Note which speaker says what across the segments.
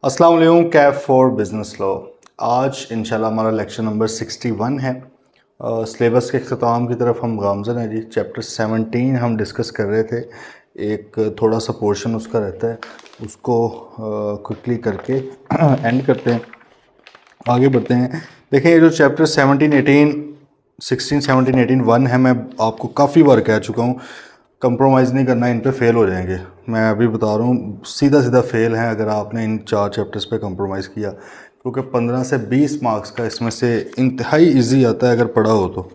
Speaker 1: अस्सलाम वालेकुम। Kaif for business law. आज इंशाल्लाह हमारा लेक्चर नंबर 61 है। सिलेबस के अख्ताम की तरफ हम गामज़न हैं जी। चैप्टर 17 हम डिस्कस कर रहे थे। एक थोड़ा सा पोर्शन उसका रहता है, उसको क्विकली करके एंड करते हैं, आगे बढ़ते हैं। देखें, ये जो चैप्टर 17, 18, 16, 17, 18, 1 है, मैं आपको काफ़ी बार कह चुका हूँ कंप्रोमाइज़ नहीं करना, इन पे फेल हो जाएंगे। मैं अभी बता रहा हूँ, सीधा सीधा फेल है अगर आपने इन 4 चैप्टर्स पे कंप्रोमाइज़ किया, क्योंकि 15 से 20 मार्क्स का इसमें से इंतहाई इजी आता है अगर पढ़ा हो तो।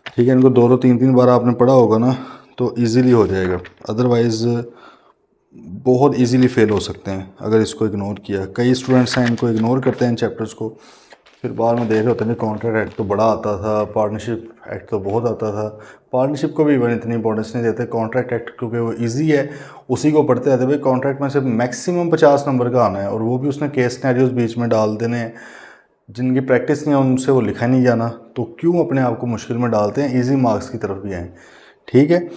Speaker 1: ठीक है, इनको 2-2, 3-3 बार आपने पढ़ा होगा ना तो ईज़िली हो जाएगा, अदरवाइज़ बहुत इजीली फेल हो सकते हैं अगर इसको इग्नोर किया। कई स्टूडेंट्स हैं इनको इग्नोर करते हैं इन चैप्टर्स को, फिर बाद में देख रहे होते हैं कॉन्ट्रैक्ट एक्ट तो बड़ा आता था, पार्टनरशिप एक्ट तो बहुत आता था। पार्टनरशिप को भी इवन इतनी इंपॉर्टेंस नहीं देते, कॉन्ट्रैक्ट एक्ट क्योंकि वो इजी है उसी को पढ़ते रहते। भाई कॉन्ट्रैक्ट में से मैक्सिमम 50 नंबर का आना है, और वो भी उसने केस सिनेरियोज बीच में डाल देने हैं। जिनकी प्रैक्टिस नहीं है उनसे वो लिखा नहीं जाना, तो क्यों अपने आप को मुश्किल में डालते हैं, ईजी मार्क्स की तरफ भी आएँ। ठीक है,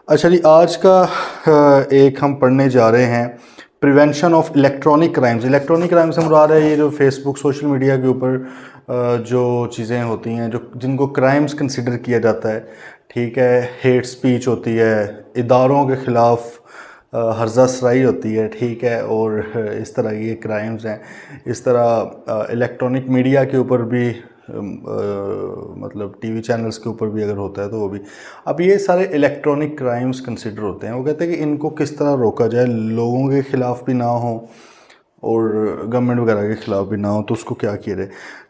Speaker 1: अच्छा जी, आज का एक हम पढ़ने जा रहे हैं prevention of electronic crimes. Electronic crime से मुराद है ये जो फेसबुक सोशल मीडिया के ऊपर जो चीज़ें होती हैं, जो जिनको क्राइम्स कंसिडर किया जाता है। ठीक है, हेट स्पीच होती है, इदारों के ख़िलाफ़ हर्जा सराई होती है। ठीक है, और इस तरह ये क्राइम्स हैं। इस तरह इलेक्ट्रॉनिक मीडिया के ऊपर भी मतलब टीवी चैनल्स के ऊपर भी अगर होता है तो वो भी। अब ये सारे इलेक्ट्रॉनिक क्राइम्स कंसिडर होते हैं। वो कहते हैं कि इनको किस तरह रोका जाए, लोगों के ख़िलाफ़ भी ना हो और गवर्नमेंट वगैरह के ख़िलाफ़ भी ना हो, तो उसको क्या किया जाए।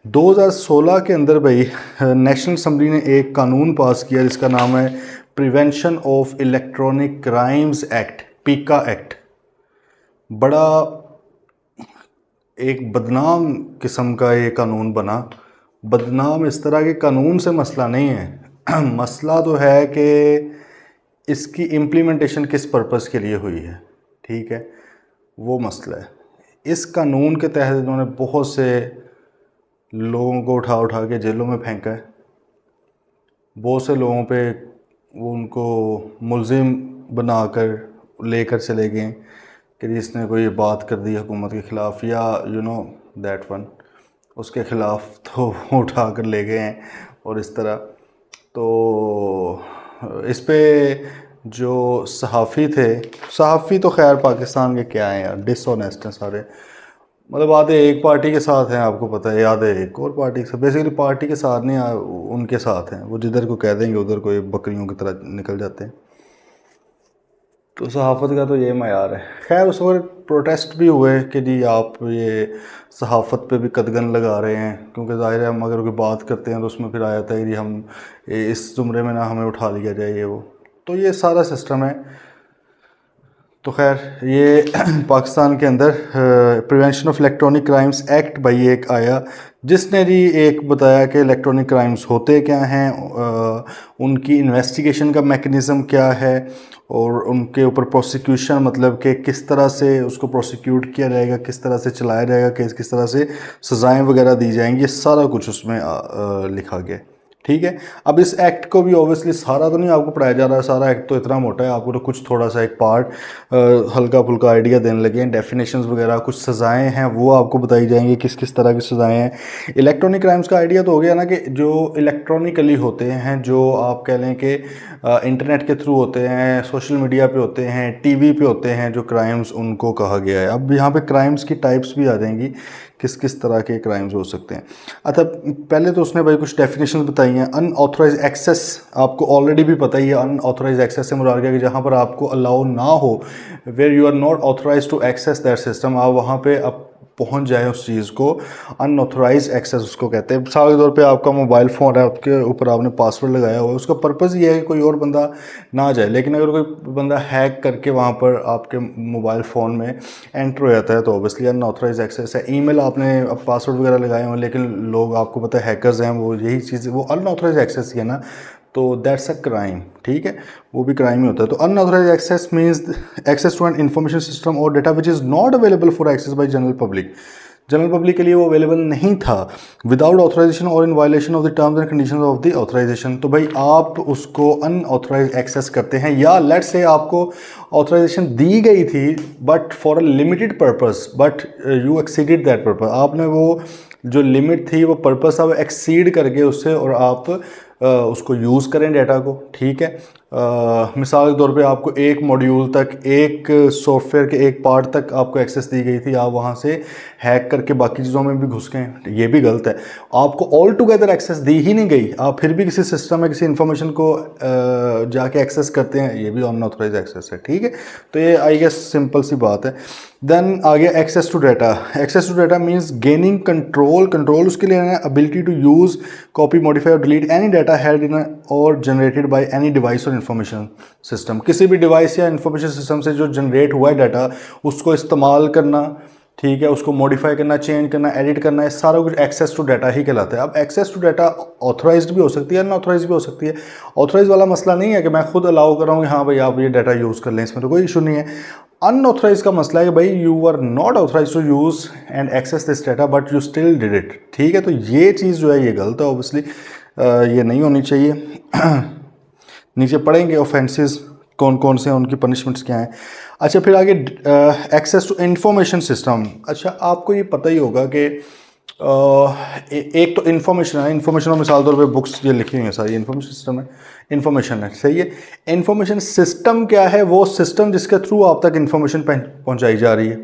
Speaker 1: 2016 के अंदर भाई नेशनल असम्बली ने एक कानून पास किया जिसका नाम है prevention of electronic crimes act, पीका एक्ट। बड़ा एक बदनाम किस्म का ये कानून बना। बदनाम इस तरह के कानून से मसला नहीं है मसला तो है कि इसकी इम्प्लीमेंटेशन किस पर्पस के लिए हुई है। ठीक है, वो मसला है। इस कानून के तहत इन्होंने बहुत से लोगों को उठा उठा के जेलों में फेंका है। बहुत से लोगों पे वो उनको मुलजिम बनाकर लेकर चले गए कि जिसने कोई बात कर दी हुकूमत के ख़िलाफ़, या दैट वन, उसके ख़िलाफ़ तो वो उठा कर ले गए हैं। और इस तरह तो इस पे जो सहाफ़ी थे, सहाफ़ी तो खैर पाकिस्तान के क्या हैं यार, डिसऑनेस्ट हैं सारे। मतलब आधे एक पार्टी के साथ हैं, आपको पता है, आधे एक और पार्टी के साथ। बेसिकली पार्टी के साथ नहीं, उनके साथ हैं। वो जिधर को कह देंगे उधर को ये बकरियों की तरह निकल जाते हैं। तो सहाफ़त का तो ये मयार है। खैर उस वक्त प्रोटेस्ट भी हुए कि जी आप ये सहाफ़त पे भी कदगन लगा रहे हैं, क्योंकि ज़ाहिर है हम अगर कोई बात करते हैं तो उसमें फिर आ जाता है कि हम इस ज़ुमरे में ना हमें उठा लिया जाए, ये वो। तो ये सारा सिस्टम है। तो खैर ये पाकिस्तान के अंदर prevention of electronic crimes act भाई एक आया, जिसने जी एक बताया कि इलेक्ट्रॉनिक क्राइम्स होते क्या हैं, उनकी इन्वेस्टिगेशन का मेकनिज़म क्या है, और उनके ऊपर प्रोसिक्यूशन, मतलब कि किस तरह से उसको प्रोसिक्यूट किया जाएगा, किस तरह से चलाया जाएगा केस, किस तरह से सज़ाएँ वगैरह दी जाएंगी, ये सारा कुछ उसमें लिखा गया। ठीक है, अब इस एक्ट को भी ऑब्वियसली सारा तो नहीं आपको पढ़ाया जा रहा है, सारा एक्ट तो इतना मोटा है, आपको तो कुछ थोड़ा सा एक पार्ट हल्का फुल्का आइडिया देने लगे हैं। डेफिनेशंस वगैरह, कुछ सज़ाएं हैं वो आपको बताई जाएंगी, किस किस तरह की सज़ाएं हैं। इलेक्ट्रॉनिक क्राइम्स का आइडिया तो हो गया ना, कि जो इलेक्ट्रॉनिकली होते हैं, जो आप कह लें कि इंटरनेट के थ्रू होते हैं, सोशल मीडिया पे होते हैं, टीवी पे होते हैं, जो क्राइम्स, उनको कहा गया है। अब यहाँ पे क्राइम्स की टाइप्स भी आ जाएंगी, किस किस तरह के क्राइम्स हो सकते हैं। अच्छा, पहले तो उसने भाई कुछ डेफिनेशन बताई हैं। अनऑथराइज एक्सेस, आपको ऑलरेडी भी पता ही है। अनऑथराइज एक्सेस से मुराद है कि जहाँ पर आपको अलाउ ना हो, where you are not authorise to access that system, आप वहाँ पे आप पहुँच जाए उस चीज़ को, अनऑथराइज एक्सेस उसको कहते हैं। मिसाल के तौर पे आपका मोबाइल फ़ोन है, उसके ऊपर आपने पासवर्ड लगाया हुआ है, उसका पर्पज़ ये है कि कोई और बंदा ना जाए। लेकिन अगर कोई बंदा हैक करके वहाँ पर आपके मोबाइल फ़ोन में एंटर हो जाता है तो ऑब्वियसली अनऑथराइज एक्सेस है। ईमेल आपने अब पासवर्ड वगैरह लगाए हुए, लेकिन लोग, आपको पता है हैकर्स हैं, वो यही चीज़, वो अनऑथराइज एक्सेस ही है ना, तो दैट्स अ क्राइम। ठीक है, वो भी क्राइम ही होता है। तो unauthorised access means access to an information system और data which is not available for access by general public. General public के लिए वो अवेलेबल नहीं था विदाउट ऑथराइजेशन और in violation of the terms and conditions of the authorisation. तो भाई आप उसको अनऑथराइज एक्सेस करते हैं, या लेट्स से आपको ऑथराइजेशन दी गई थी but for a limited purpose, but you exceeded that purpose, आपने वो जो लिमिट थी वो पर्पस अब एक्सीड करके उससे और आप उसको यूज़ करें डाटा को, ठीक है। मिसाल के तौर पे आपको एक मॉड्यूल तक, एक सॉफ्टवेयर के एक पार्ट तक आपको एक्सेस दी गई थी, आप वहाँ से हैक करके बाकी चीज़ों में भी घुस गए, ये भी गलत है। आपको ऑल टुगेदर एक्सेस दी ही नहीं गई, आप फिर भी किसी सिस्टम में किसी इन्फॉर्मेशन को जाके एक्सेस करते हैं, ये भी अनऑथराइज एक्सेस है, ठीक है। तो ये आई गेस सिंपल सी बात है। देन आ गया access to data. Access to data means gaining control, control उसके लिए है ability to use, copy, modify और delete any data held in और जनरेटेड बाय एनी डिवाइस और इन्फॉर्मेशन सिस्टम। किसी भी डिवाइस या इन्फॉर्मेशन सिस्टम से जो जनरेट हुआ है डाटा, उसको इस्तेमाल करना, ठीक है, उसको मॉडिफाई करना, चेंज करना, एडिट करना, ये सारा कुछ एक्सेस टू डाटा ही कहलाता है। अब एक्सेस टू डाटा ऑथराइज्ड भी हो सकती है, अनऑथराइज भी हो सकती है। ऑथराइज वाला मसला नहीं है कि मैं खुद अलाउ कर रहा हूँ कि हाँ भाई आप ये डाटा यूज़ कर लें, इसमें तो कोई इशू नहीं है। अनऑथराइज का मसला है कि भाई you are not authorise to use and access this data but you still did it, ठीक है। तो ये चीज़ जो है ये गलत है, ऑब्वियसली ये नहीं होनी चाहिए। नीचे पढ़ेंगे ऑफेंसेस कौन कौन से हैं, उनकी पनिशमेंट्स क्या हैं। अच्छा, फिर आगे एक्सेस टू इंफॉर्मेशन सिस्टम। अच्छा, आपको ये पता ही होगा कि एक तो इन्फॉर्मेशन है, इन्फॉर्मेशन में मिसाल तौर पे बुक्स ये लिखी हुई हैं सारी, इन्फॉर्मेशन सिस्टम है, इन्फॉर्मेशन है, सही है। इन्फॉर्मेशन सिस्टम क्या है? वो सिस्टम जिसके थ्रू आप तक इन्फॉर्मेशन पहुंचाई जा रही है।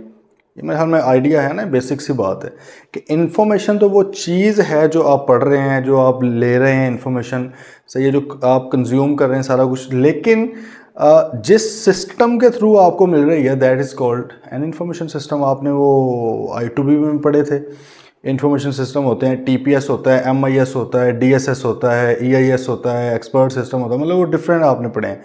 Speaker 1: ये मेरे ख्याल में आइडिया है ना, बेसिक सी बात है कि इन्फॉर्मेशन तो वो चीज़ है जो आप पढ़ रहे हैं, जो आप ले रहे हैं इन्फॉर्मेशन, सही है, जो आप कंज्यूम कर रहे हैं सारा कुछ, लेकिन जिस सिस्टम के थ्रू आपको मिल रही है that is called an information system. आपने वो I2B में पढ़े थे, इन्फॉर्मेशन सिस्टम होते हैं, TPS होता है, MIS होता है, DSS होता है, EIS होता है, एक्सपर्ट सिस्टम होता है, मतलब वो डिफरेंट आपने पढ़े हैं।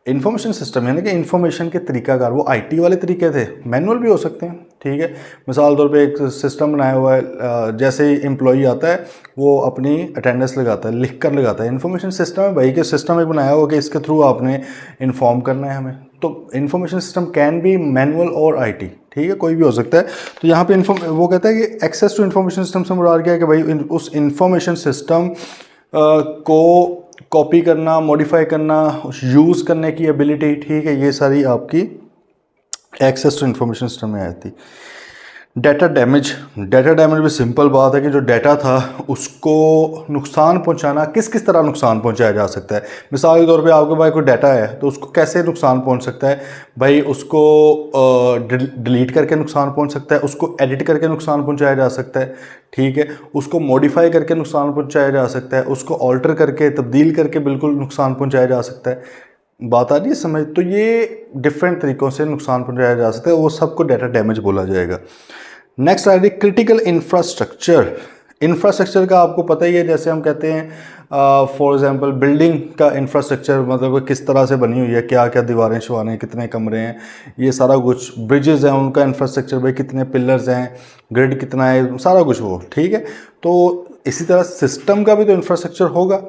Speaker 1: इन्फॉर्मेशन सिस्टम यानी कि इन्फॉर्मेशन के तरीकाकार, वो IT वाले तरीके थे, मैनुअल भी हो सकते हैं, ठीक है। मिसाल तौर पे एक सिस्टम बनाया हुआ है, जैसे ही एम्प्लॉई आता है वो अपनी अटेंडेंस लगाता है, लिख कर लगाता है, इन्फॉर्मेशन सिस्टम है भाई, कि सिस्टम एक बनाया हुआ कि इसके थ्रू आपने इन्फॉर्म करना है हमें। तो information system can be manual और IT, ठीक है, कोई भी हो सकता है। तो यहाँ पे वो कहता है कि एक्सेस टू इन्फॉर्मेशन सिस्टम से मुराद क्या है कि भाई उस इन्फॉर्मेशन सिस्टम को कॉपी करना, मॉडिफाई करना, यूज़ करने की एबिलिटी, ठीक है, ये सारी आपकी एक्सेस टू इन्फॉर्मेशन सिस्टम में आती। Data damage. डाटा डैमेज भी सिंपल बात है कि जो डाटा था उसको नुकसान पहुंचाना, किस किस तरह नुकसान पहुंचाया जा सकता है। मिसाल के तौर पे आपके पास कोई डाटा है तो उसको कैसे नुकसान पहुंच सकता है भाई, उसको डिलीट करके नुकसान पहुंच सकता है, उसको एडिट करके नुकसान पहुंचाया जा सकता है, ठीक है, उसको मॉडिफाई करके नुकसान पहुंचाया जा सकता है, उसको ऑल्टर करके, तब्दील करके बिल्कुल नुकसान पहुंचाया जा सकता है। बात आ रही है समझ? तो ये डिफरेंट तरीक़ों से नुकसान पहुंचाया जा सकता है, वो सबको डाटा डैमेज बोला जाएगा। नेक्स्ट आ रही क्रिटिकल इंफ्रास्ट्रक्चर। इंफ्रास्ट्रक्चर का आपको पता ही है, जैसे हम कहते हैं फॉर एग्जांपल बिल्डिंग का इंफ्रास्ट्रक्चर, मतलब किस तरह से बनी हुई है, क्या क्या दीवारें शुआरें हैं, कितने कमरे हैं, ये सारा कुछ। ब्रिजेज़ हैं, उनका इंफ्रास्ट्रक्चर भाई कितने पिलर्स हैं, ग्रिड कितना है, सारा कुछ वो, ठीक है। तो इसी तरह सिस्टम का भी तो इंफ्रास्ट्रक्चर होगा,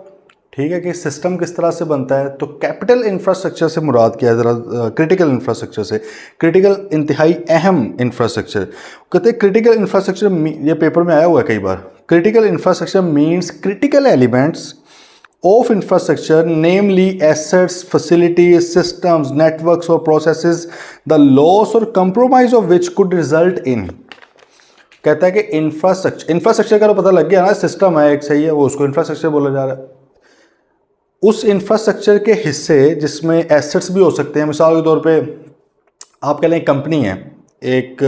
Speaker 1: ठीक है, कि सिस्टम किस तरह से बनता है। तो कैपिटल इंफ्रास्ट्रक्चर से मुराद किया है ज़रा, क्रिटिकल इंफ्रास्ट्रक्चर से, क्रिटिकल इंतहाई अहम इंफ्रास्ट्रक्चर कहते हैं। क्रिटिकल इंफ्रास्ट्रक्चर, ये पेपर में आया हुआ है कई बार, critical infrastructure means critical elements of infrastructure namely assets, facilities, systems, networks और प्रोसेसेस द लॉस और compromise of which could result in. कहता है कि इंफ्रास्ट्रक्चर का तो पता लग गया ना, सिस्टम है एक, सही है, वो उसको इंफ्रास्ट्रक्चर बोला जा रहा है। उस इंफ्रास्ट्रक्चर के हिस्से जिसमें एसेट्स भी हो सकते हैं, मिसाल के तौर पे आप कह लें कंपनी है, एक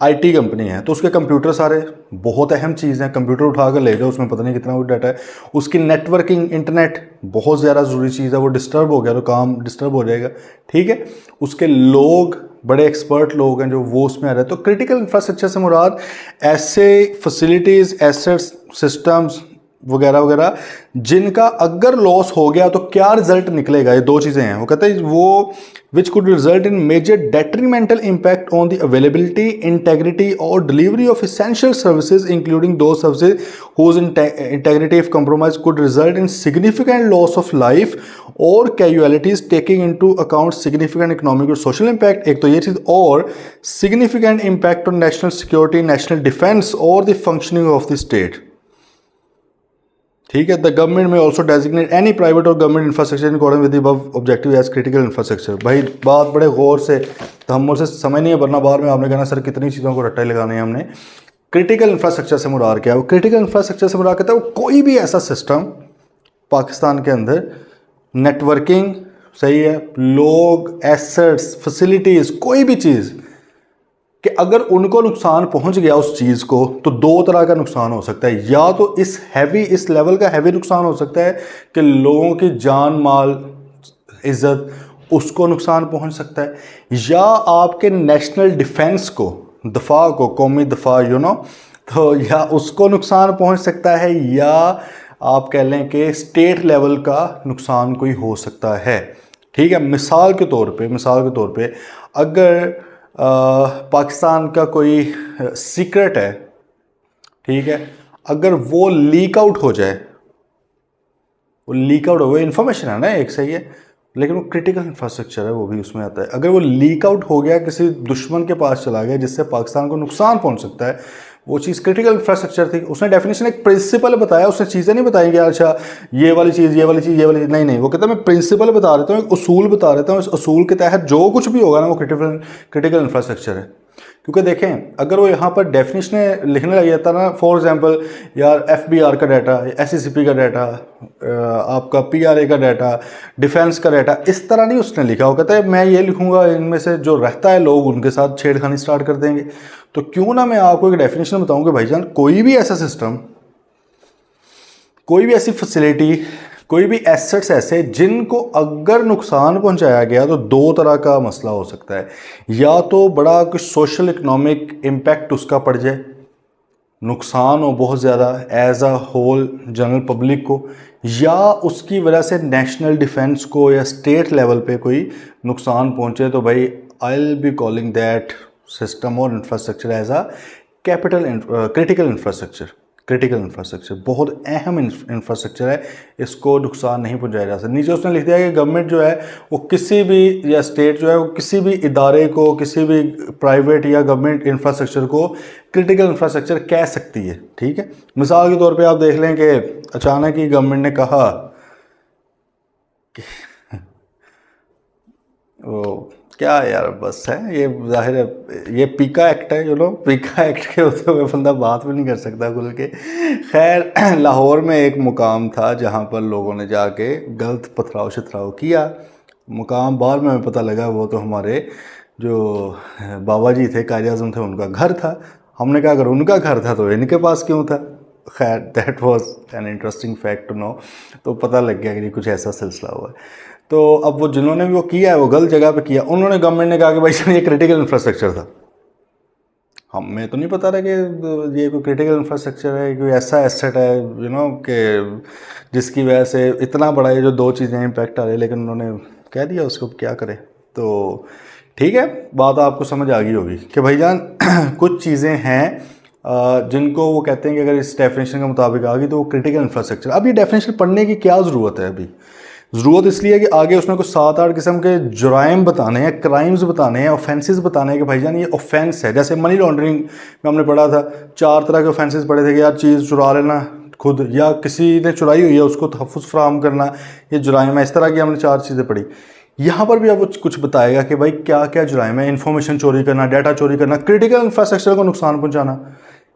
Speaker 1: IT कंपनी है, तो उसके कंप्यूटर सारे बहुत अहम चीज़ हैं, कंप्यूटर उठा कर ले जाओ, उसमें पता नहीं कितना कुछ डाटा है। उसकी नेटवर्किंग, इंटरनेट बहुत ज़्यादा ज़रूरी चीज़ है, वो डिस्टर्ब हो गया तो काम डिस्टर्ब हो जाएगा, ठीक है। उसके लोग बड़े एक्सपर्ट लोग हैं जो वो उसमें आ रहे हैं। तो क्रिटिकल इंफ्रास्ट्रक्चर से मुराद ऐसे फैसिलिटीज़, एसेट्स, सिस्टम्स वगैरह वगैरह, जिनका अगर लॉस हो गया तो क्या रिजल्ट निकलेगा, ये दो चीज़ें हैं। वो कहते हैं वो which could result in major detrimental impact on the availability, integrity और delivery of essential services including those services whose integrity if compromised could result in significant loss of life or casualties taking into account significant economic और social impact। एक तो ये चीज़, और significant impact on national security, national defense और the functioning of the state। ठीक है। The government may also designate any private or government infrastructure in according with above objective as critical infrastructure. भाई बात बड़े गौर से, तहम्मुल से समय नहीं है, वरना बार में आपने कहना सर कितनी चीज़ों को रट्टा लगाने हैं हमने। क्रिटिकल इंफ्रास्ट्रक्चर से मुराद क्या है? वो क्रिटिकल इंफ्रास्ट्रक्चर से मुराद कहता है वो कोई भी ऐसा सिस्टम पाकिस्तान के अंदर, नेटवर्किंग सही है, लोग, एसेट्स, फैसिलिटीज़, कोई भी चीज़ कि अगर उनको नुकसान पहुंच गया उस चीज़ को, तो दो तरह का नुकसान हो सकता है। या तो इस लेवल का हैवी नुकसान हो सकता है कि लोगों की जान माल इज़्ज़त उसको नुकसान पहुंच सकता है, या आपके नेशनल डिफेंस को, दफा को, कौमी दफा तो या उसको नुकसान पहुंच सकता है, या आप कह लें कि स्टेट लेवल का नुकसान कोई हो सकता है। ठीक है। मिसाल के तौर पे अगर पाकिस्तान का कोई सीक्रेट है, ठीक है, अगर वो लीक आउट हो जाए, वो इन्फॉर्मेशन है ना एक, सही है, लेकिन वो क्रिटिकल इंफ्रास्ट्रक्चर है, वो भी उसमें आता है। अगर वो लीक आउट हो गया, किसी दुश्मन के पास चला गया जिससे पाकिस्तान को नुकसान पहुंच सकता है, वो चीज़ क्रिटिकल इंफ्रास्ट्रक्चर थी। उसने डेफिनेशन एक प्रिंसिपल बताया, उसने चीज़ें नहीं बताई कि अच्छा ये वाली चीज़, नहीं, वो कहता है मैं प्रिंसिपल बता देता हूँ, एक उसूल बता देता हूँ, इस उसूल के तहत जो कुछ भी होगा ना वो क्रिटिकल इंफ्रास्ट्रक्चर है। क्योंकि देखें, अगर वो यहाँ पर डेफिनेशन लिखने लग जाता ना, फॉर एग्जांपल यार FBR का डाटा, SCCP का डाटा, आपका PRA का डाटा, डिफेंस का डाटा, इस तरह नहीं उसने लिखा। वो कहता है मैं ये लिखूंगा, इनमें से जो रहता है लोग उनके साथ छेड़खानी स्टार्ट कर देंगे। तो क्यों ना मैं आपको एक डेफिनेशन बताऊँ कि भाईजान कोई भी ऐसा सिस्टम, कोई भी ऐसी फैसिलिटी, कोई भी एसेट्स ऐसे जिनको अगर नुकसान पहुंचाया गया तो दो तरह का मसला हो सकता है। या तो बड़ा कुछ सोशल इकोनॉमिक इम्पैक्ट उसका पड़ जाए, नुकसान हो बहुत ज़्यादा as a whole general public को, या उसकी वजह से नेशनल डिफेंस को या स्टेट लेवल पे कोई नुकसान पहुंचे, तो भाई I will be calling that system और infrastructure as a critical infrastructure. बहुत अहम इंफ्रास्ट्रक्चर है, इसको नुकसान नहीं पहुंचाया जा सकता। नीचे उसने लिख दिया कि गवर्नमेंट जो है वो किसी भी, या स्टेट जो है वो किसी भी इदारे को, किसी भी प्राइवेट या गवर्नमेंट इंफ्रास्ट्रक्चर को क्रिटिकल इंफ्रास्ट्रक्चर कह सकती है। ठीक है। मिसाल के तौर पे आप देख लें कि अचानक ही गवर्नमेंट ने कहा कि वो क्या यार बस है, ये जाहिर है ये पीका एक्ट है, पीका एक्ट के होते हुए बंदा बात भी नहीं कर सकता खुल के। खैर, लाहौर में एक मुकाम था जहाँ पर लोगों ने जाके गलत पथराव शथराव किया। मुकाम बाद में पता लगा वो तो हमारे जो बाबा जी थे, कायद आज़म थे, उनका घर था। हमने कहा अगर उनका घर था तो इनके पास क्यों था। खैर, that was an interesting fact to know. तो पता लग गया कि कुछ ऐसा सिलसिला हुआ है। तो अब वो जिन्होंने भी वो किया है वो गलत जगह पे किया। उन्होंने, गवर्नमेंट ने कहा कि भाई ये क्रिटिकल इंफ्रास्ट्रक्चर था। हमें तो नहीं पता रहा कि ये कोई क्रिटिकल इंफ्रास्ट्रक्चर है, कोई ऐसा एसेट है कि जिसकी वजह से इतना बड़ा ये जो दो चीज़ें इम्पैक्ट आ रही है, लेकिन उन्होंने कह दिया, उसको क्या करें। तो ठीक है, बात आपको समझ आ गई होगी कि भाईजान कुछ चीज़ें हैं जिनको वो कहते हैं कि अगर इस डेफिनेशन के मुताबिक आ गई तो वो क्रिटिकल इंफ्रास्ट्रक्चर। अब ये डेफिनेशन पढ़ने की क्या ज़रूरत है अभी? ज़रूरत इसलिए है कि आगे उसने कुछ 7-8 किस्म के जुराइम बताने हैं, क्राइम्स बताने हैं, ऑफेंसेस बताने हैं कि भाईजान ये ऑफेंस है। जैसे मनी लॉन्ड्रिंग में हमने पढ़ा था, 4 तरह के ऑफेंसेस पढ़े थे कि यार चीज़ चुरा लेना खुद, या किसी ने चुराई हुई है उसको तहफ़्फ़ुज़ फराहम करना, ये जुराइम है। इस तरह की हमने 4 चीज़ें पढ़ी। यहाँ पर भी अब वो कुछ बताएगा कि भाई क्या क्या जुराइम है। इन्फॉर्मेशन चोरी करना, डाटा चोरी करना, क्रिटिकल इंफ्रास्ट्रक्चर को नुकसान पहुँचाना,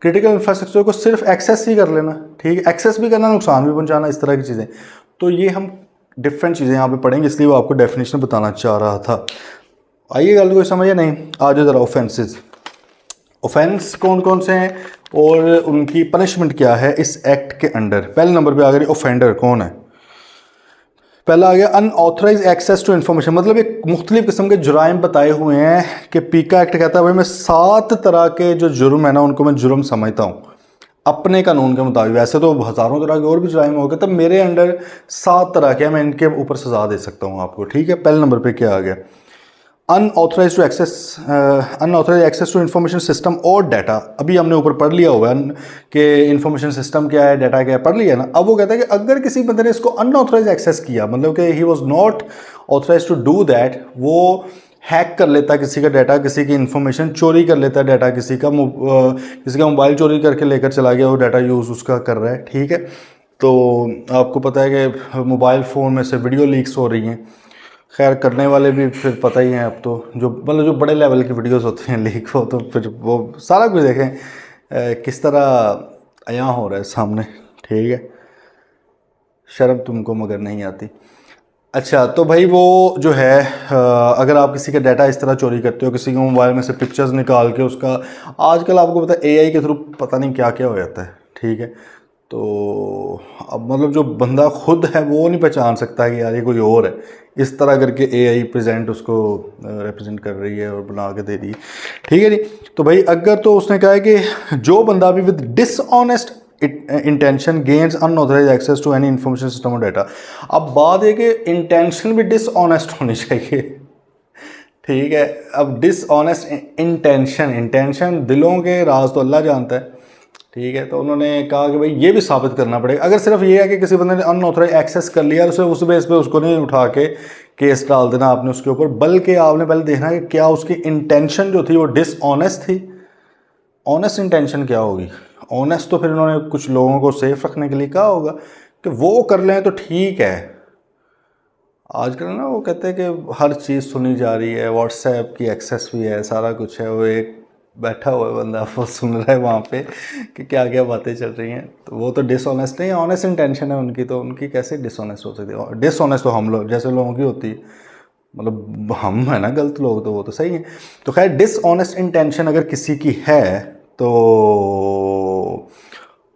Speaker 1: क्रिटिकल इंफ्रास्ट्रक्चर को सिर्फ एक्सेस ही कर लेना, ठीक है, एक्सेस भी करना, नुकसान भी पहुँचाना, इस तरह की चीज़ें। तो ये हम डिफरेंट चीज़ें यहाँ पे पढ़ेंगे, इसलिए वो आपको डेफिनेशन बताना चाह रहा था। आइए गल कोई समझ नहीं, आ जाओ ज़रा। ऑफेंस कौन कौन से हैं और उनकी पनिशमेंट क्या है इस एक्ट के अंडर। पहले नंबर पे आ गई ऑफेंडर कौन है। पहला आ गया अनऑथराइज एक्सेस टू इन्फॉर्मेशन, मतलब एक मुख्तलिफ किस्म के जुराइम बताए हुए हैं कि पीका एक्ट कहता है भाई मैं 7 तरह के जो जुर्म है ना उनको मैं जुर्म समझता हूँ। अपने कानून के मुताबिक, वैसे तो हज़ारों तरह के और भी जुराइम हो गए, तब मेरे अंडर 7 तरह के मैं इनके ऊपर सज़ा दे सकता हूँ आपको, ठीक है। पहले नंबर पे क्या आ गया, unauthorised access to information system or data. अभी हमने ऊपर पढ़ लिया हुआ है कि इंफॉर्मेशन सिस्टम क्या है, डाटा क्या है, पढ़ लिया ना। अब वो कहता है कि अगर किसी बंदे ने इसको अनऑथराइज एक्सेस किया, मतलब कि he was not authorise to do that, वो हैक कर लेता है किसी का डाटा, किसी की इन्फॉर्मेशन चोरी कर लेता है डाटा, किसी का मोबाइल चोरी करके लेकर चला गया, वो डाटा यूज़ उसका कर रहा है, ठीक है। तो आपको पता है कि मोबाइल फ़ोन में से वीडियो लीक्स हो रही हैं, खैर करने वाले भी फिर पता ही हैं अब तो, जो मतलब जो बड़े लेवल की वीडियोस होती हैं लीक हो, तो फिर वो सारा कुछ देखें किस तरह अयां हो रहा है सामने, ठीक है। शर्म तुमको मगर नहीं आती। अच्छा, तो भाई वो जो है अगर आप किसी का डाटा इस तरह चोरी करते हो, किसी के मोबाइल में से पिक्चर्स निकाल के उसका, आजकल आपको पता है AI के थ्रू पता नहीं क्या क्या हो जाता है, ठीक है। तो अब मतलब जो बंदा खुद है वो नहीं पहचान सकता कि यार ये कोई और है, इस तरह करके AI प्रेजेंट उसको रिप्रेजेंट कर रही है और बना के दे रही है, ठीक है जी। तो भाई अगर तो उसने कहा है कि जो बंदा भी with dishonest intention gains unauthorised access to any information system or data. अब बात है कि इंटेंशन भी डिसऑनेस्ट होनी चाहिए, ठीक है। अब डिसऑनेस्ट इंटेंशन दिलों के राज तो अल्लाह जानता है, ठीक है। तो उन्होंने कहा कि भाई ये भी साबित करना पड़ेगा। अगर सिर्फ ये है कि किसी बंदे ने अनऑथराइज एक्सेस कर लिया, तो उस बेस पे उसको नहीं उठा के केस डाल देना आपने उसके ऊपर, बल्कि आपने पहले देखना कि क्या उसकी इंटेंशन जो थी वो डिसऑनेस्ट थी। ऑनेस्ट इंटेंशन क्या होगी, ऑनेस्ट तो फिर उन्होंने कुछ लोगों को सेफ रखने के लिए कहा होगा कि वो कर लें तो ठीक है। आजकल ना वो कहते हैं कि हर चीज़ सुनी जा रही है, व्हाट्सएप की एक्सेस भी है, सारा कुछ है, वो एक बैठा हुआ है बंदा, वो सुन रहा है वहाँ पे कि क्या क्या बातें चल रही हैं। तो वो तो डिसऑनेस्ट नहीं है, ऑनेस्ट इंटेंशन है उनकी, तो उनकी कैसे डिसऑनेस्ट हो सकती है। डिसऑनेस्ट तो हम लोग जैसे लोगों की होती है, मतलब हम है ना गलत लोग, तो वो तो सही है। तो खैर डिसऑनेस्ट इंटेंशन अगर किसी की है तो,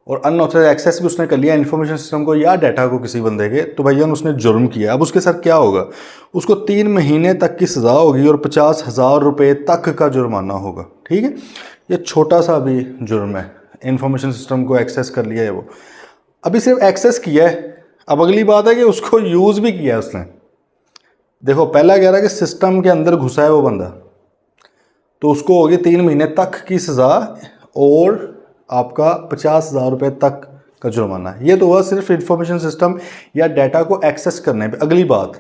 Speaker 1: और अनऑथराइज एक्सेस भी उसने कर लिया इन्फॉर्मेशन सिस्टम को या डाटा को किसी बंदे के, तो भैया उसने जुर्म किया। अब उसके साथ क्या होगा, उसको 3 महीने तक की सज़ा होगी और 50,000 रुपये तक का जुर्माना होगा, ठीक है। ये छोटा सा भी जुर्म है, इन्फॉर्मेशन सिस्टम को एक्सेस कर लिया है वो। अभी सिर्फ एक्सेस किया है, अब अगली बात है कि उसको यूज़ भी किया है उसने। देखो पहला कह रहा है कि सिस्टम के अंदर घुसा है वो बंदा, तो उसको होगी 3 महीने तक की सज़ा और आपका 50,000 रुपये तक का जुर्माना। ये तो हुआ सिर्फ इंफॉर्मेशन सिस्टम या डाटा को एक्सेस करने पे। अगली बात,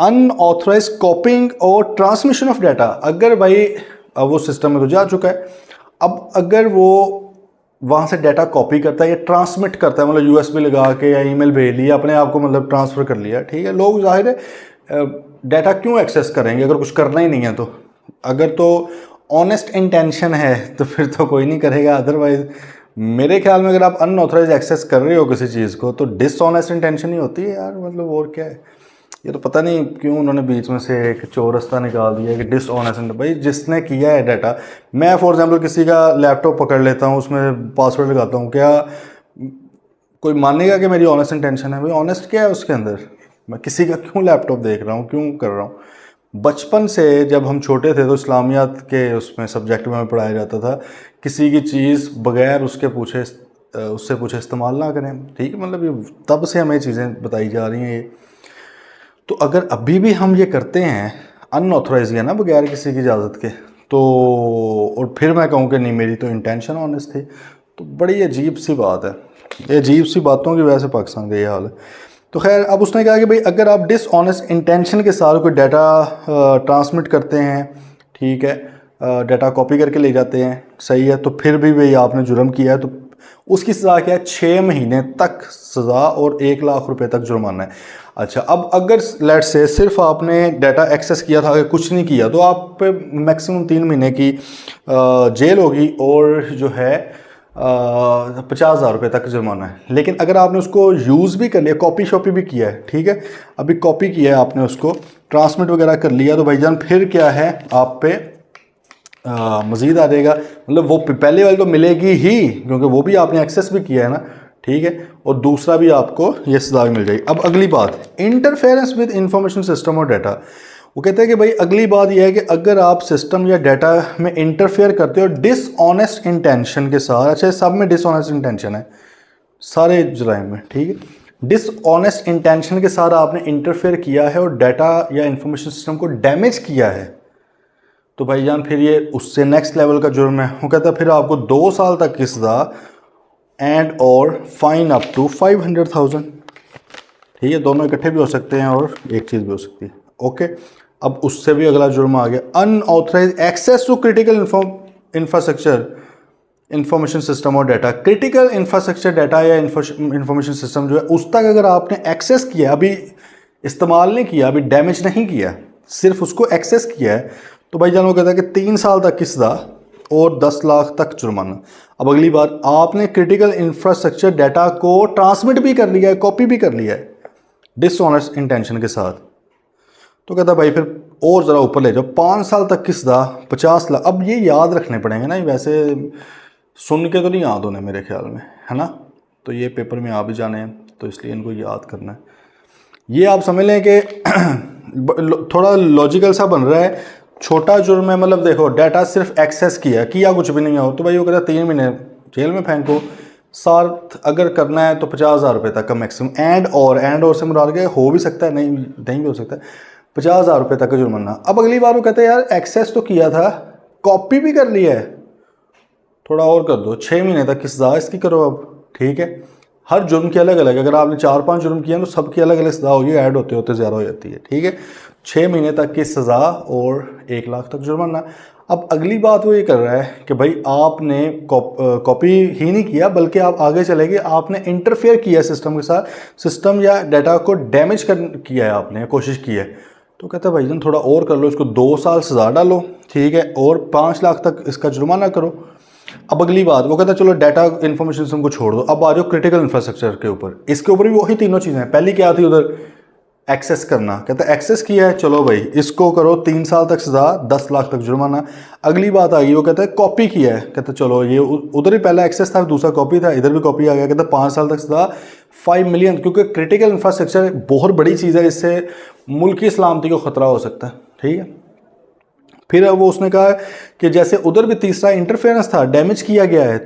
Speaker 1: अनऑथराइज कॉपिंग और ट्रांसमिशन ऑफ डाटा। अगर भाई अब वो सिस्टम में तो जा चुका है, अब अगर वो वहाँ से डाटा कॉपी करता है या ट्रांसमिट करता है, मतलब USB लगा के या ईमेल भेज लिया, अपने आप को मतलब ट्रांसफ़र कर लिया, ठीक है। लोग जाहिर है डाटा क्यों एक्सेस करेंगे अगर कुछ करना ही नहीं है तो। अगर तो ऑनेस्ट इंटेंशन है तो फिर तो कोई नहीं करेगा, अदरवाइज मेरे ख्याल में अगर आप अनऑथराइज एक्सेस कर रहे हो किसी चीज़ को तो डिसऑनेस्ट इंटेंशन ही होती है यार, मतलब और क्या है। ये तो पता नहीं क्यों उन्होंने बीच में से एक चौरस्ता निकाल दिया कि डिसऑनेस्ट। भाई जिसने किया है डाटा, मैं फॉर एग्जांपल किसी का लैपटॉप पकड़ लेता हूँ, उसमें पासवर्ड लगाता हूँ, क्या कोई मानेगा कि मेरी ऑनेस्ट इंटेंशन है? भाई ऑनेस्ट क्या है उसके अंदर, मैं किसी का क्यों लैपटॉप देख रहा हूँ, क्यों कर रहा हूँ। बचपन से जब हम छोटे थे तो इस्लामियात के उसमें सब्जेक्ट में पढ़ाया जाता था, किसी की चीज़ बगैर उससे पूछे इस्तेमाल ना करें, ठीक है। मतलब ये तब से हमें चीज़ें बताई जा रही हैं ये। तो अगर अभी भी हम ये करते हैं अनऑथराइज या ना बगैर किसी की इजाज़त के, तो और फिर मैं कहूँ कि नहीं मेरी तो इंटेंशन ऑनेस्ट थी, तो बड़ी अजीब सी बात है। ये अजीब सी बातों की वजह से पाकिस्तान का ये हाल है। तो खैर अब उसने कहा कि भाई अगर आप डिसऑनेस्ट इंटेंशन के साथ कोई डाटा ट्रांसमिट करते हैं, ठीक है, डाटा कॉपी करके ले जाते हैं, सही है, तो फिर भी भाई आपने जुर्म किया है, तो उसकी सज़ा क्या है, 6 महीने तक सज़ा और 1 लाख रुपए तक जुर्माना है। अच्छा, अब अगर लेट से सिर्फ आपने डाटा एक्सेस किया था, अगर कुछ नहीं किया, तो आप पे मैक्सिमम 3 महीने की जेल होगी और जो है 50,000 रुपये तक जुर्माना है। लेकिन अगर आपने उसको यूज़ भी कर लिया, कॉपी शॉपी भी किया है, ठीक है, अभी कॉपी किया है आपने, उसको ट्रांसमिट वगैरह कर लिया, तो भाईजान फिर क्या है आप पे मज़ीद आ जाएगा। मतलब वो पहले वाली तो मिलेगी ही क्योंकि वो भी आपने एक्सेस भी किया है ना, ठीक है, और दूसरा भी आपको ये सज़ा मिल जाएगी। अब अगली बात, interference with information system or data. वो कहते हैं कि भाई अगली बात यह है कि अगर आप सिस्टम या डाटा में इंटरफेयर करते हो डिसऑनेस्ट इंटेंशन के साथ, अच्छा सब में डिसऑनेस्ट इंटेंशन है सारे जुराइम में, ठीक है, डिसऑनेस्ट इंटेंशन के साथ आपने इंटरफेयर किया है और डाटा या इंफॉर्मेशन सिस्टम को डैमेज किया है, तो भाईजान फिर ये उससे नेक्स्ट लेवल का जुर्म है। वो कहता है फिर आपको 2 साल तक की सज़ा एंड और फाइन अप टू 500,000, ठीक है, दोनों इकट्ठे भी हो सकते हैं और एक चीज़ भी हो सकती है। ओके, अब उससे भी अगला जुर्म आ गया, unauthorised access to critical infrastructure information system or data. Critical infrastructure data या इंफॉर्मेशन सिस्टम जो है उस तक अगर आपने एक्सेस किया, अभी इस्तेमाल नहीं किया, अभी डैमेज नहीं किया, सिर्फ उसको एक्सेस किया है, तो भाई जान वो कहता है कि 3 साल तक की सज़ा और 10 लाख तक जुर्माना। अब अगली बार आपने क्रिटिकल इंफ्रास्ट्रक्चर डाटा को ट्रांसमिट भी कर लिया है, कॉपी भी कर लिया है डिसऑनेस्ट इंटेंशन के साथ, तो कहता भाई फिर और ज़रा ऊपर ले जाओ, 5 साल तक की सज़ा 50 लाख। अब ये याद रखने पड़ेंगे ना, वैसे सुन के तो नहीं याद होने मेरे ख्याल में, है ना, तो ये पेपर में आ भी जाने हैं, तो इसलिए इनको याद करना है। ये आप समझ लें कि थोड़ा लॉजिकल सा बन रहा है, छोटा जुर्म है, मतलब देखो डाटा सिर्फ एक्सेस किया कुछ भी नहीं हो, तो भाई वो कहता है 3 महीने जेल में फेंको, साथ अगर करना है तो 50,000 रुपये तक का मैक्सिमम, एंड और से मुराद के हो भी सकता है, नहीं भी हो सकता है, 50,000 रुपये तक का जुर्माना। अब अगली बार वो कहते हैं यार एक्सेस तो किया था, कॉपी भी कर लिया है, थोड़ा और कर दो, 6 महीने तक की सज़ा इसकी करो अब, ठीक है। हर जुर्म की अलग अलग, अगर आपने 4-5 जुर्म किए हैं तो सबकी अलग अलग सज़ा होगी, ऐड होते होते ज़्यादा हो जाती है, ठीक है। 6 महीने तक की सज़ा और 1 लाख तक जुर्माना। अब अगली बात वो ये कर रहा है कि भाई आपने कॉपी ही नहीं किया, बल्कि आप आगे चले गए, आपने इंटरफेयर किया सिस्टम के साथ, सिस्टम या डाटा को डैमेज किया है आपने, कोशिश की है, तो कहता है भाईजान थोड़ा और कर लो, इसको 2 साल सज़ा डालो, ठीक है, और 5 लाख तक इसका जुर्माना करो। अब अगली बात वो कहता है चलो डाटा इन्फॉर्मेशन सिस्टम को छोड़ दो, अब आ जाओ क्रिटिकल इंफ्रास्ट्रक्चर के ऊपर, इसके ऊपर भी वही तीनों चीज़ें हैं। पहली क्या थी उधर, एक्सेस करना, कहता है एक्सेस किया है, चलो भाई इसको करो 3 साल तक सज़ा 10 लाख तक जुर्माना। अगली बात आ गई, वो कहता है कॉपी किया है, कहता है चलो ये उधर ही पहला एक्सेस था, दूसरा कॉपी था, इधर भी कॉपी आ गया, कहता है 5 साल तक सज़ा 5 मिलियन, क्योंकि क्रिटिकल इंफ्रास्ट्रक्चर बहुत बड़ी चीज़ है, इससे मुल्क की सलामती को ख़तरा हो सकता है, ठीक है। फिर वो उसने कहा कि जैसे उधर भी तीसरा इंटरफेरेंस था, डैमेज किया गया है,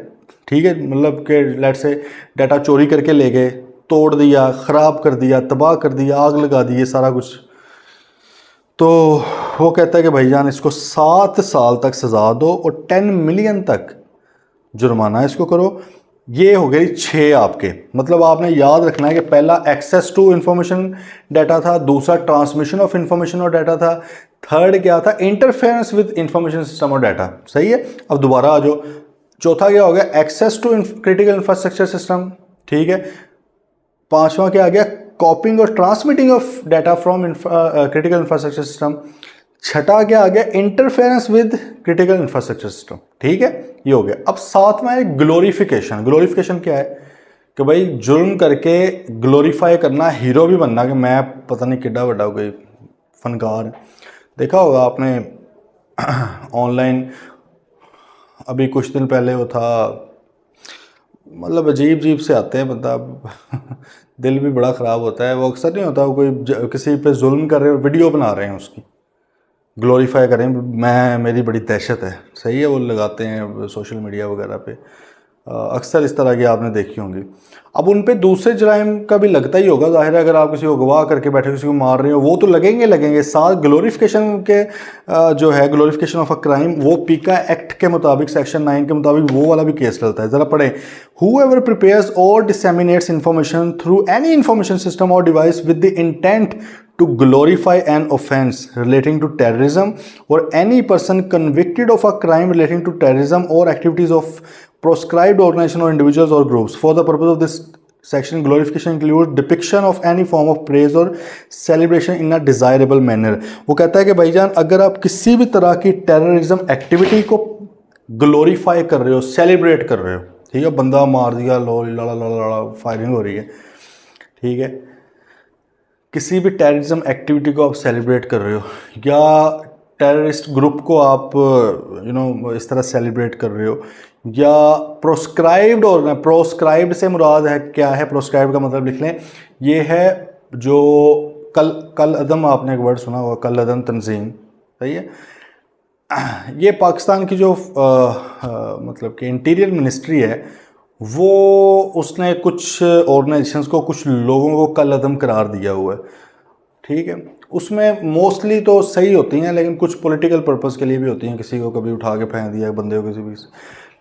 Speaker 1: ठीक है, मतलब कि लेट से डाटा चोरी करके ले गए, तोड़ दिया, ख़राब कर दिया, तबाह कर दिया, आग लगा दी, ये सारा कुछ, तो वो कहता है कि भाईजान इसको 7 साल तक सज़ा दो और 10 मिलियन तक जुर्माना इसको करो। ये हो गई 6 आपके, मतलब आपने याद रखना है कि पहला एक्सेस टू इंफॉर्मेशन डाटा था, दूसरा ट्रांसमिशन ऑफ इंफॉर्मेशन और डाटा था, थर्ड क्या था, interference with information system or data, सही है। अब दोबारा आ जाओ, चौथा क्या हो गया, access to critical infrastructure system, ठीक है। पांचवा क्या आ गया, copying or transmitting of data from critical infrastructure system. छठा क्या आ गया, interference with critical infrastructure system, ठीक है, ये हो गया। अब सातवां है ग्लोरिफिकेशन। ग्लोरिफिकेशन क्या है कि भाई जुर्म करके ग्लोरीफाई करना, हीरो भी बनना कि मैं पता नहीं किड्डा बड़ा कोई फनकार। देखा होगा आपने ऑनलाइन, अभी कुछ दिन पहले वो था, मतलब अजीब अजीब से आते हैं, बंदा दिल भी बड़ा ख़राब होता है। वो अक्सर नहीं होता, वो कोई किसी पे जुल्म कर रहे हो, वीडियो बना रहे हैं उसकी, ग्लोरीफाई करें, मेरी बड़ी दहशत है, सही है, वो लगाते हैं सोशल मीडिया वगैरह पे, अक्सर इस तरह की आपने देखी होंगी। अब उन पे दूसरे जराइम का भी लगता ही होगा, जाहिर है, अगर आप किसी को गवाह करके बैठे किसी को मार रहे हो, वो तो लगेंगे साथ। ग्लोरिफिकेशन के जो है, ग्लोरिफिकेशन ऑफ अ क्राइम, वो पीका एक्ट के मुताबिक सेक्शन 9 के मुताबिक वो वाला भी केस चलता है। ज़रा पढ़ें, whoever prepares or disseminates information through any information system or device with the intent to glorify an offense relating to terrorism, or any person convicted of a crime relating to terrorism or activities of proscribed organization or individuals or groups. For the purpose of this section, glorification includes depiction of any form of praise or celebration in a desirable manner. वो कहता है कि भाईजान अगर आप किसी भी तरह की टेररिज्म एक्टिविटी को ग्लोरीफाई कर रहे हो, सेलिब्रेट कर रहे हो, ठीक है, बंदा मार दिया, लो लड़ा लड़ा लड़ा फायरिंग हो रही है, ठीक है, किसी भी टेररिज्म एक्टिविटी को आप सेलिब्रेट कर रहे हो, या टेररिस्ट ग्रुप को आप इस तरह सेलिब्रेट कर रहे हो, या प्रोस्क्राइब्ड, और प्रोस्क्राइब्ड से मुराद है क्या है, प्रोस्क्राइब्ड का मतलब लिख लें, ये है जो कल अदम, आपने एक वर्ड सुना होगा, कल अदम तंजीम, सही है। ये पाकिस्तान की जो मतलब कि इंटीरियर मिनिस्ट्री है, वो उसने कुछ ऑर्गेनाइजेशंस को, कुछ लोगों को कल अदम करार दिया हुआ है, ठीक है। उसमें मोस्टली तो सही होती हैं, लेकिन कुछ पॉलिटिकल पर्पस के लिए भी होती हैं, किसी को कभी उठा के फेंक दिया बंदे को किसी भी,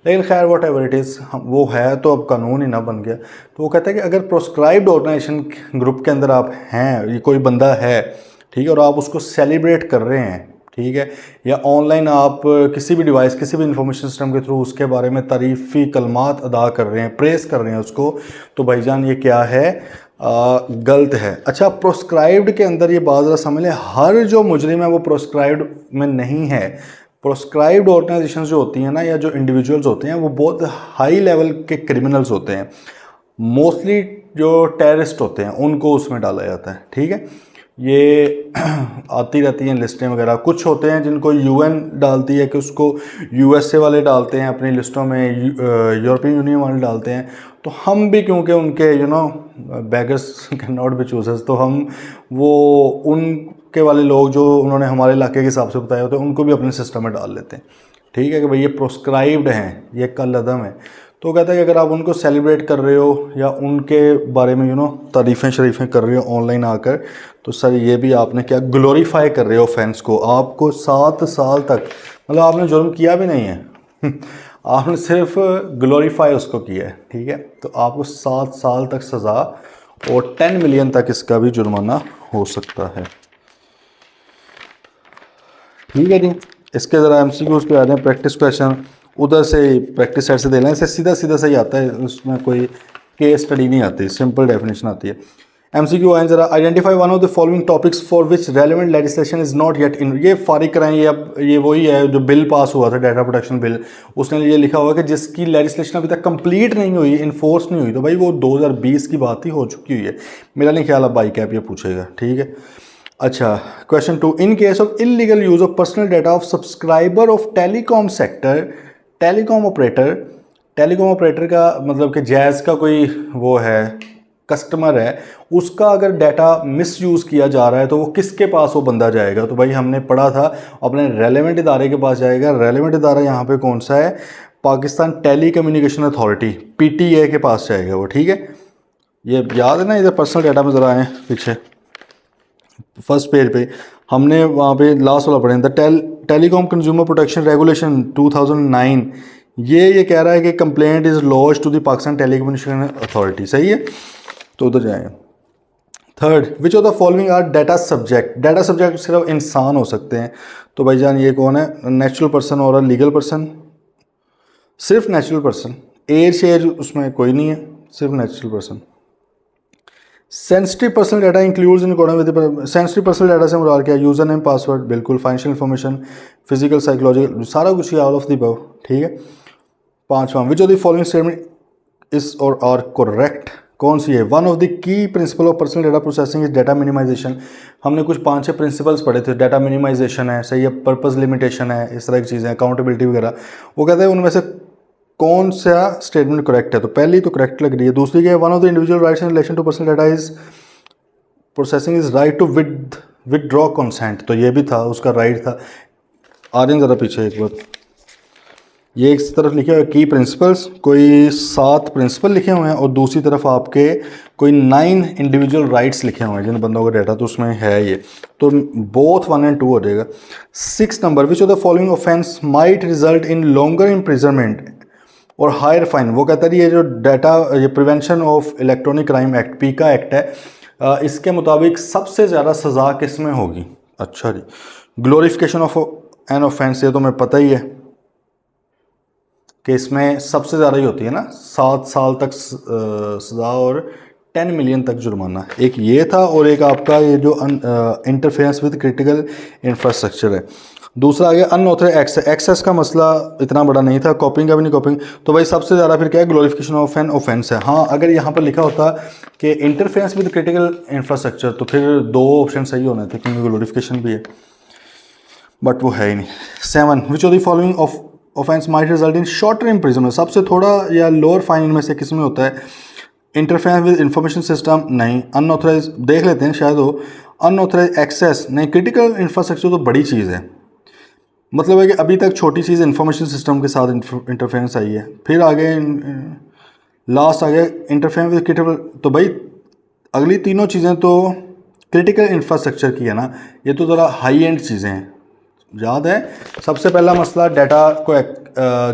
Speaker 1: लेकिन खैर वॉट एवर इट इज़, वो है तो अब कानून ही ना बन गया। तो वो कहता है कि अगर प्रोस्क्राइब्ड ऑर्गेनाइजेशन ग्रुप के अंदर आप हैं, ये कोई बंदा है, ठीक है, और आप उसको सेलिब्रेट कर रहे हैं, ठीक है, या ऑनलाइन आप किसी भी डिवाइस, किसी भी इंफॉर्मेशन सिस्टम के थ्रू उसके बारे में तारीफ़ी कलमात अदा कर रहे हैं, प्रेस कर रहे हैं उसको, तो भाईजान ये क्या है, गलत है। अच्छा, प्रोस्क्राइब्ड के अंदर ये बात ज़रा समझ लें, हर जो मुजरिम है वो प्रोस्क्राइब्ड में नहीं है। प्रोस्क्राइब्ड ऑर्गेनाइजेशन जो होती हैं ना, या जो इंडिविजुअल्स होते हैं, वो बहुत हाई लेवल के क्रिमिनल्स होते हैं। मोस्टली जो टेररिस्ट होते हैं उनको उसमें डाला जाता है, ठीक है। ये आती रहती हैं लिस्टें वगैरह। कुछ होते हैं जिनको यूएन डालती है कि उसको यूएसए वाले डालते हैं अपनी लिस्टों में, यूरोपियन यूनियन वाले डालते हैं। तो हम भी, क्योंकि उनके beggars can not be choosers, तो हम वो उनके वाले लोग जो उन्होंने हमारे इलाके के हिसाब से बताए होते हैं, उनको भी अपने सिस्टम में डाल लेते हैं, ठीक है, कि भाई ये प्रोस्क्राइब्ड हैं, ये कल अदम है। तो कहता है कि अगर आप उनको सेलिब्रेट कर रहे हो या उनके बारे में तारीफ़ें शरीफ़ें कर रहे हो ऑनलाइन आकर, तो सर ये भी आपने क्या ग्लोरीफाई कर रहे हो ऑफेंस को। आपको 7 साल तक, मतलब आपने जुर्म किया भी नहीं है आपने सिर्फ ग्लोरीफाई उसको किया है, ठीक है, तो आपको 7 साल तक सज़ा और 10 मिलियन तक इसका भी जुर्माना हो सकता है, ठीक है जी। इसके ज़रा एमसीक्यूज़ पे आ रहे हैं, प्रैक्टिस क्वेश्चन उधर से प्रैक्टिस साइड से दे लें, इससे सीधा सीधा सही आता है, उसमें कोई केस स्टडी नहीं आती, सिंपल डेफिनेशन आती है। एमसीक्यू आए ज़रा, identify one of the following topics for which relevant legislation is not yet in. ये फारिग कराएं, ये अब ये वही है जो बिल पास हुआ था, डाटा प्रोटेक्शन बिल, उसने ये लिखा हुआ कि जिसकी लेजिस्लेशन अभी तक कंप्लीट नहीं हुई, इन्फोर्स नहीं हुई, तो भाई वो 2020 की बात ही हो चुकी हुई है। मेरा नहीं ख्याल अब बाई कैप ये पूछेगा, ठीक है। अच्छा, question 2, in case of illegal use of personal data of subscriber of telecom sector, telecom operator का मतलब कि जैज़ का कोई वो है, कस्टमर है, उसका अगर डाटा मिसयूज़ किया जा रहा है तो वो किसके पास वो बंदा जाएगा। तो भाई हमने पढ़ा था अपने रेलेवेंट इदारे के पास जाएगा। रेलेवेंट इदारा यहाँ पे कौन सा है, Pakistan telecommunication authority, PTA के पास जाएगा वो, ठीक है। ये याद है ना, इधर पर्सनल डाटा में ज़रा आए पीछे, फर्स्ट पेज पे हमने वहाँ पे लास्ट वाला पढ़े, the telecom consumer protection regulation 2009, ये कह रहा है कि complaint is lodge to the Pakistan telecommunication authority, सही है, तो उधर जाएंगे। Third, which of the following are data subject. Data subject सिर्फ इंसान हो सकते हैं, तो भाईजान ये कौन है, नेचुरल पर्सन और लीगल पर्सन, सिर्फ नेचुरल पर्सन, एज उसमें कोई नहीं है, सिर्फ natural person. Sensitive personal data includes in according with, sensitive personal data से मुराद क्या, यूजर नेम, पासवर्ड, बिल्कुल, फाइनेंशियल इन्फॉर्मेशन, फिजिकल, साइकोलॉजिकल, सारा कुछ ही ऑल ऑफ द अबव, ठीक है। पांचवा, विच of the following statement is और आर करेक्ट, कौन सी है, one of the key principle of personal data processing is data minimisation. हमने कुछ 5-6 प्रिंसिपल्स पढ़े थे, डाटा मिनिमाइजेशन है, सही है, पर्पस लिमिटेशन है, इस तरह की चीज़ें, अकाउंटेबिलिटी वगैरह। वो कहते हैं उनमें से कौन सा स्टेटमेंट करेक्ट है, तो पहली तो करेक्ट लग रही है। दूसरी क्या है, one of the individual rights in relation to personal data is processing is right to withdraw consent, तो ये भी था, उसका राइट था। आ रहे हैं ज़रा पीछे एक बार, ये एक तरफ लिखे हुए की प्रिंसिपल्स, कोई 7 प्रिंसिपल लिखे हुए हैं, और दूसरी तरफ आपके कोई 9 इंडिविजुअल राइट्स लिखे हुए हैं जिन बंदों का डाटा, तो उसमें है ये, तो बोथ 1 और 2 हो जाएगा। 6 number, which of the following offence might result in longer imprisonment और हायर फाइन। वो कहता है ये जो डाटा, ये prevention of electronic crime act, पीका एक्ट है, इसके मुताबिक सबसे ज़्यादा सज़ा किस में होगी। अच्छा जी, ग्लोरिफिकेशन ऑफ एन ऑफेंस, ये तो मैं पता ही है कि इसमें सबसे ज़्यादा ही होती है ना, 7 साल तक सज़ा और 10 मिलियन तक जुर्माना। एक ये था, और एक आपका ये जो इंटरफेरेंस विद क्रिटिकल इंफ्रास्ट्रक्चर है। दूसरा आ गया अनऑथराइज्ड एक्सेस का मसला, इतना बड़ा नहीं था, कॉपिंग का भी नहीं कॉपिंग, तो भाई सबसे ज़्यादा फिर क्या है, ग्लोरिफिकेशन ऑफ एन ऑफेंस है। हाँ, अगर यहाँ पर लिखा होता कि इंटरफेरेंस विद क्रिटिकल इंफ्रास्ट्रक्चर, तो फिर 2 ऑप्शन सही होने थे, क्योंकि ग्लोरिफिकेशन भी है, बट वो है ही नहीं। 7, विच of the following of offence might result in shorter imprisonment, सबसे थोड़ा या लोअर फाइन इनमें से किस में होता है, इंटरफेरेंस विद इंफॉर्मेशन सिस्टम नहीं, अनऑथराइज देख लेते हैं शायद हो, अनऑथराइज एक्सेस नहीं, क्रिटिकल इंफ्रास्ट्रक्चर तो बड़ी चीज़ है। मतलब है कि अभी तक छोटी चीज़ इंफॉर्मेशन सिस्टम के साथ इंटरफेरेंस आई है, फिर आगे लास्ट आ गया इंटरफेरेंस विद क्रिटिकल। तो भाई अगली तीनों चीज़ें तो क्रिटिकल इंफ्रास्ट्रक्चर की है ना, ये तो ज़रा हाई एंड चीज़ें हैं। याद है सबसे पहला मसला डाटा को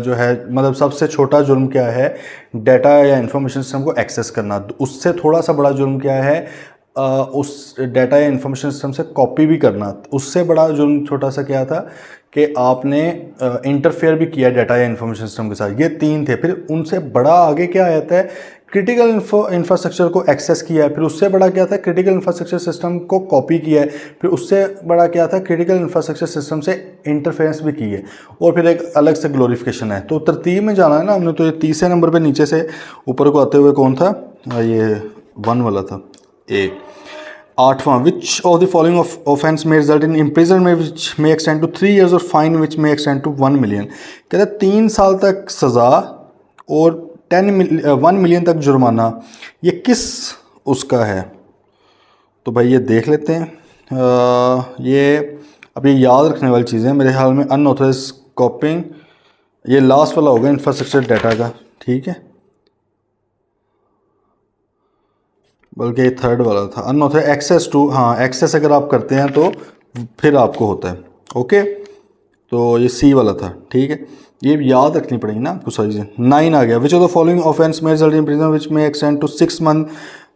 Speaker 1: जो है, मतलब सबसे छोटा जुर्म क्या है, डाटा या इंफॉर्मेशन सिस्टम को एक्सेस करना। उससे थोड़ा सा बड़ा जुर्म क्या है, उस डाटा या इंफॉर्मेशन सिस्टम से कॉपी भी करना। उससे बड़ा जुर्म छोटा सा क्या था कि आपने इंटरफेयर भी किया डाटा या इंफॉर्मेशन सिस्टम के साथ। ये तीन थे। फिर उनसे बड़ा आगे क्या आता है, क्रिटिकल इंफ्रास्ट्रक्चर को एक्सेस किया है। फिर उससे बड़ा क्या था, क्रिटिकल इंफ्रास्ट्रक्चर सिस्टम को कॉपी किया है। फिर उससे बड़ा क्या था, क्रिटिकल इंफ्रास्ट्रक्चर सिस्टम से इंटरफेरेंस भी की है। और फिर एक अलग से ग्लोरिफिकेशन है। तो तरतीब में जाना है ना हमने। तो ये तीसरे नंबर पे नीचे से ऊपर को आते हुए कौन था, ये 1 वाला था, ए। 8वां, which of the following offence में result in imprisonment which may extend to 3 years और fine which may extend to 1 million। कहते हैं 3 साल तक सज़ा और 1 million तक जुर्माना, ये किस उसका है। तो भाई ये देख लेते हैं। ये अब ये याद रखने वाली चीज़ें मेरे ख्याल में। अनऑथराइज कॉपिंग, ये लास्ट वाला होगा इंफ्रास्ट्रक्चर डाटा का, ठीक है, बल्कि थर्ड वाला था अनऑथराइज एक्सेस टू। हाँ, एक्सेस अगर आप करते हैं तो फिर आपको होता है। ओके, तो ये सी वाला था, ठीक है। ये याद रखनी पड़ेगी ना आपको सारी चीज़ें। 9 आ गया, विच ऑफ द फॉलोइंग ऑफेंस में रिजल्ट इन प्रिजन विच में एक्सटेंड टू 6 month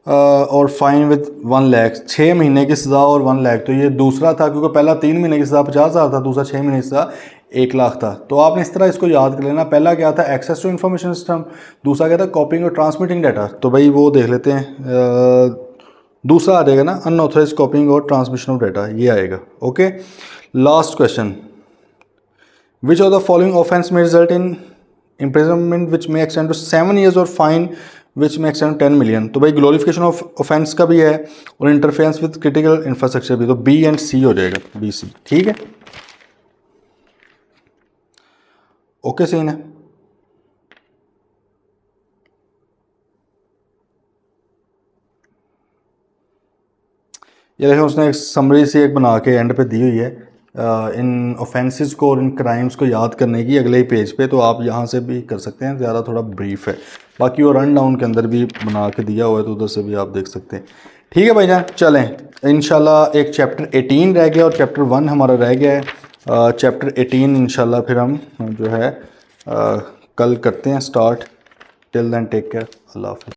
Speaker 1: और फाइन विद 1 lakh। 6 महीने की सज़ा और 1 lakh। तो ये दूसरा था, क्योंकि पहला 3 महीने की सज़ा 50,000 था, दूसरा 6 महीने की सज़ा 1 लाख था। तो आपने इस तरह इसको याद कर लेना। पहला क्या था, एक्सेस टू इन्फॉर्मेशन सिस्टम। दूसरा क्या था, कॉपिंग और ट्रांसमिटिंग डाटा। तो भाई वो देख लेते हैं। दूसरा आ जाएगा ना, अनऑथराइज कॉपिंग और ट्रांसमिशन ऑफ डाटा, ये आएगा। Okay, last question, which of the following offence में रिजल्ट इन इम्प्रिजनमेंट विच में एक्सटेंड टू 7 years और फाइन विच में एक्सटेंड 10 million। तो भाई ग्लोरिफिकेशन ऑफ ऑफेंस का भी है और इंटरफेरेंस विद क्रिटिकल इंफ्रास्ट्रक्चर भी। तो बी एंड सी हो जाएगा, बी सी, ठीक है। ओके, सीन है। ये देखें, उसने एक समरी सी एक बना के एंड पे दी हुई है इन ऑफेंसेस को और इन क्राइम्स को याद करने की, अगले ही पेज पे। तो आप यहाँ से भी कर सकते हैं, ज़्यादा थोड़ा ब्रीफ है। बाकी वो रन डाउन के अंदर भी बना के दिया हुआ है, तो उधर से भी आप देख सकते हैं। ठीक है भाईजान, चलें इंशाल्लाह। एक चैप्टर 18 रह गया और चैप्टर 1 हमारा रह गया है। चैप्टर 18 इंशाल्लाह फिर हम जो है कल करते हैं start. Till then take care, अल्लाह हाफ़िज़।